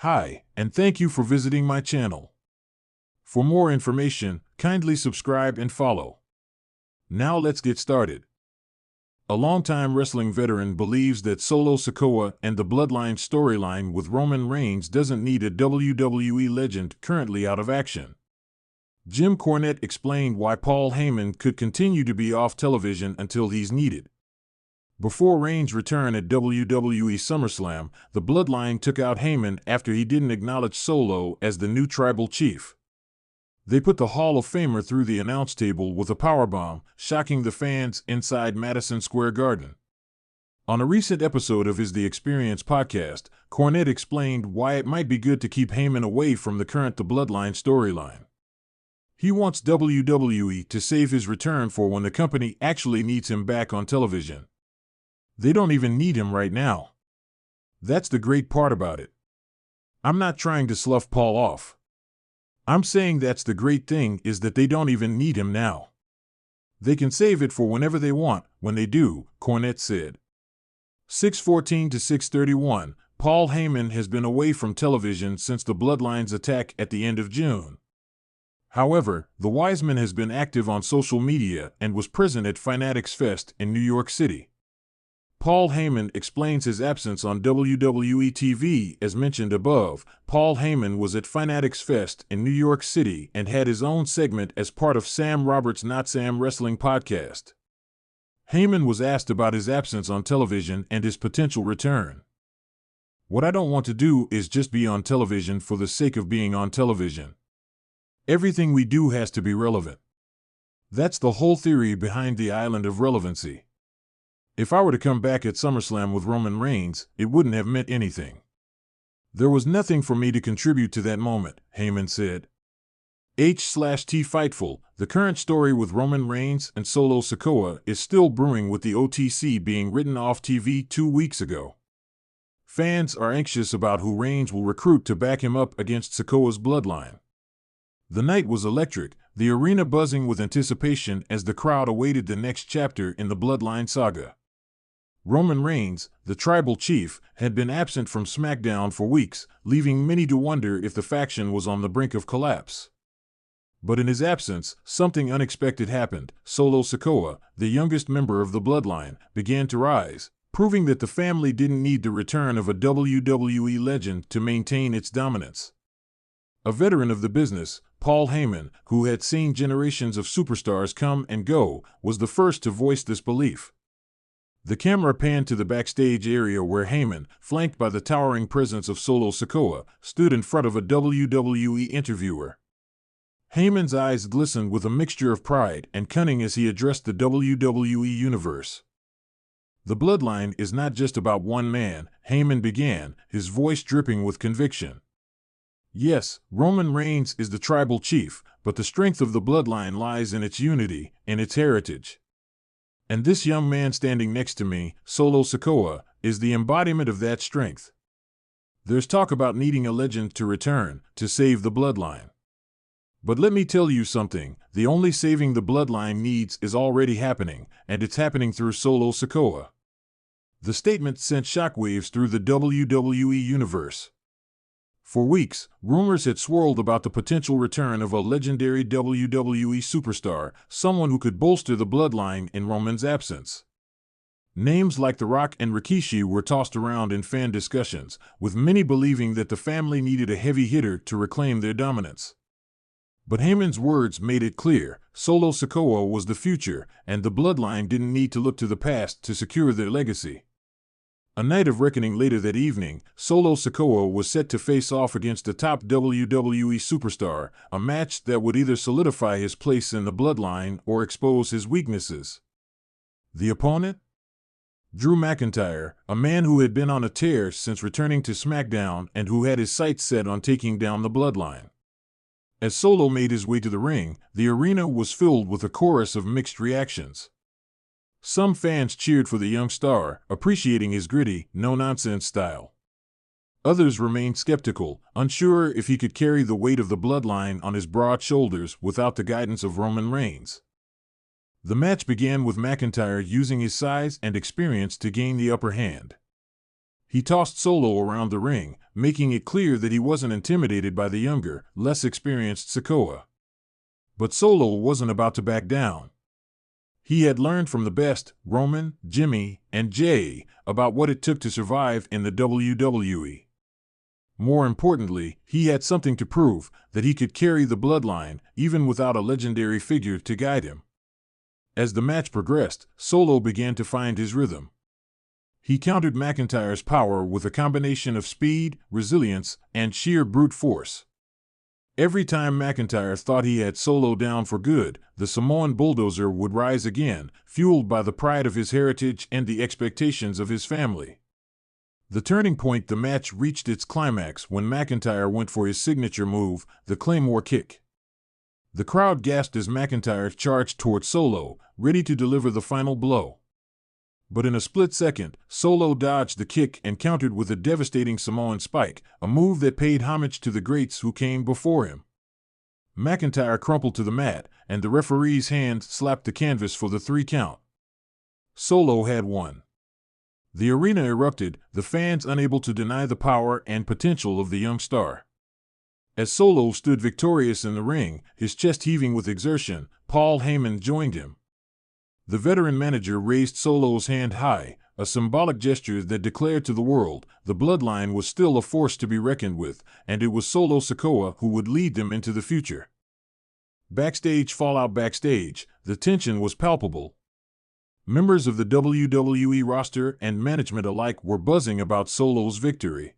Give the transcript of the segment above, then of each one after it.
Hi, and thank you for visiting my channel. For more information, kindly subscribe and follow. Now let's get started. A longtime wrestling veteran believes that Solo Sikoa and the Bloodline storyline with Roman Reigns doesn't need a WWE legend currently out of action. Jim Cornette explained why Paul Heyman could continue to be off television until he's needed. Before Reigns' return at WWE SummerSlam, the Bloodline took out Heyman after he didn't acknowledge Solo as the new tribal chief. They put the Hall of Famer through the announce table with a powerbomb, shocking the fans inside Madison Square Garden. On a recent episode of his The Experience podcast, Cornette explained why it might be good to keep Heyman away from the current The Bloodline storyline. He wants WWE to save his return for when the company actually needs him back on television. They don't even need him right now. That's the great part about it. I'm not trying to slough Paul off. I'm saying that's the great thing is that they don't even need him now. They can save it for whenever they want, when they do, Cornette said. 6/14 to 6/31, Paul Heyman has been away from television since the Bloodline's attack at the end of June. However, the Wiseman has been active on social media and was present at Fanatics Fest in New York City. Paul Heyman explains his absence on WWE TV. As mentioned above, Paul Heyman was at Fanatics Fest in New York City and had his own segment as part of Sam Roberts' Not Sam Wrestling podcast. Heyman was asked about his absence on television and his potential return. "What I don't want to do is just be on television for the sake of being on television. Everything we do has to be relevant. That's the whole theory behind the island of relevancy. If I were to come back at SummerSlam with Roman Reigns, it wouldn't have meant anything. There was nothing for me to contribute to that moment," Heyman said. H/T Fightful, the current story with Roman Reigns and Solo Sikoa is still brewing with the OTC being written off TV 2 weeks ago. Fans are anxious about who Reigns will recruit to back him up against Sikoa's Bloodline. The night was electric, the arena buzzing with anticipation as the crowd awaited the next chapter in the Bloodline saga. Roman Reigns, the tribal chief, had been absent from SmackDown for weeks, leaving many to wonder if the faction was on the brink of collapse. But in his absence, something unexpected happened. Solo Sikoa, the youngest member of the Bloodline, began to rise, proving that the family didn't need the return of a WWE legend to maintain its dominance. A veteran of the business, Paul Heyman, who had seen generations of superstars come and go, was the first to voice this belief. The camera panned to the backstage area where Heyman, flanked by the towering presence of Solo Sikoa, stood in front of a WWE interviewer. Heyman's eyes glistened with a mixture of pride and cunning as he addressed the WWE universe. "The Bloodline is not just about one man," Heyman began, his voice dripping with conviction. "Yes, Roman Reigns is the tribal chief, but the strength of the Bloodline lies in its unity and its heritage. And this young man standing next to me, Solo Sikoa, is the embodiment of that strength. There's talk about needing a legend to return, to save the Bloodline. But let me tell you something, the only saving the Bloodline needs is already happening, and it's happening through Solo Sikoa." The statement sent shockwaves through the WWE universe. For weeks, rumors had swirled about the potential return of a legendary WWE superstar, someone who could bolster the Bloodline in Roman's absence. Names like The Rock and Rikishi were tossed around in fan discussions, with many believing that the family needed a heavy hitter to reclaim their dominance. But Heyman's words made it clear, Solo Sikoa was the future, and the Bloodline didn't need to look to the past to secure their legacy. A night of reckoning later that evening, Solo Sikoa was set to face off against a top WWE superstar, a match that would either solidify his place in the Bloodline or expose his weaknesses. The opponent? Drew McIntyre, a man who had been on a tear since returning to SmackDown and who had his sights set on taking down the Bloodline. As Solo made his way to the ring, the arena was filled with a chorus of mixed reactions. Some fans cheered for the young star, appreciating his gritty, no-nonsense style. Others remained skeptical, unsure if he could carry the weight of the Bloodline on his broad shoulders without the guidance of Roman Reigns. The match began with McIntyre using his size and experience to gain the upper hand. He tossed Solo around the ring, making it clear that he wasn't intimidated by the younger, less experienced Sikoa. But Solo wasn't about to back down. He had learned from the best, Roman, Jimmy, and Jay, about what it took to survive in the WWE. More importantly, he had something to prove, that he could carry the bloodline, even without a legendary figure to guide him. As the match progressed, Solo began to find his rhythm. He countered McIntyre's power with a combination of speed, resilience, and sheer brute force. Every time McIntyre thought he had Solo down for good, the Samoan bulldozer would rise again, fueled by the pride of his heritage and the expectations of his family. The turning point the match reached its climax when McIntyre went for his signature move, the Claymore kick. The crowd gasped as McIntyre charged toward Solo, ready to deliver the final blow. But in a split second, Solo dodged the kick and countered with a devastating Samoan spike, a move that paid homage to the greats who came before him. McIntyre crumpled to the mat, and the referee's hand slapped the canvas for the 3 count. Solo had won. The arena erupted, the fans unable to deny the power and potential of the young star. As Solo stood victorious in the ring, his chest heaving with exertion, Paul Heyman joined him. The veteran manager raised Solo's hand high, a symbolic gesture that declared to the world the bloodline was still a force to be reckoned with, and it was Solo Sikoa who would lead them into the future. Backstage fallout. Backstage, the tension was palpable. Members of the WWE roster and management alike were buzzing about Solo's victory.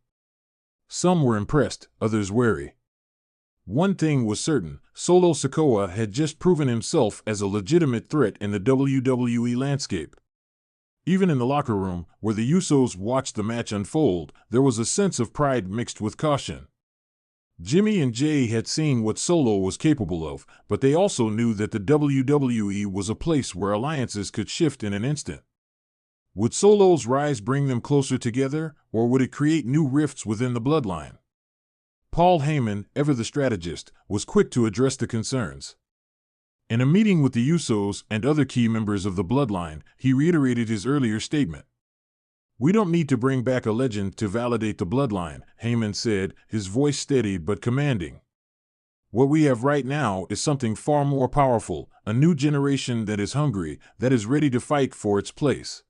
Some were impressed, others wary. One thing was certain, Solo Sikoa had just proven himself as a legitimate threat in the WWE landscape. Even in the locker room, where the Usos watched the match unfold, there was a sense of pride mixed with caution. Jimmy and Jay had seen what Solo was capable of, but they also knew that the WWE was a place where alliances could shift in an instant. Would Solo's rise bring them closer together, or would it create new rifts within the bloodline? Paul Heyman, ever the strategist, was quick to address the concerns. In a meeting with the Usos and other key members of the bloodline, he reiterated his earlier statement. "We don't need to bring back a legend to validate the bloodline," Heyman said, his voice steady but commanding. "What we have right now is something far more powerful, a new generation that is hungry, that is ready to fight for its place."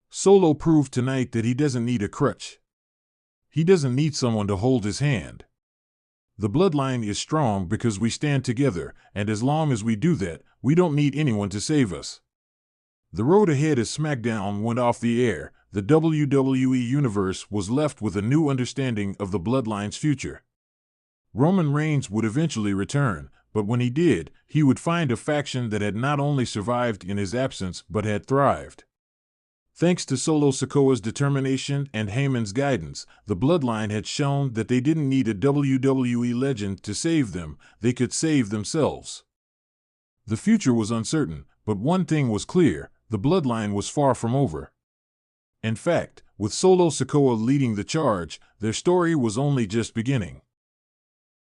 Solo proved tonight that he doesn't need a crutch. He doesn't need someone to hold his hand. The bloodline is strong because we stand together, and as long as we do that, we don't need anyone to save us. The road ahead as SmackDown went off the air, the WWE Universe was left with a new understanding of the bloodline's future. Roman Reigns would eventually return, but when he did, he would find a faction that had not only survived in his absence but had thrived. Thanks to Solo Sikoa's determination and Heyman's guidance, the bloodline had shown that they didn't need a WWE legend to save them, they could save themselves. The future was uncertain, but one thing was clear, the bloodline was far from over. In fact, with Solo Sikoa leading the charge, their story was only just beginning.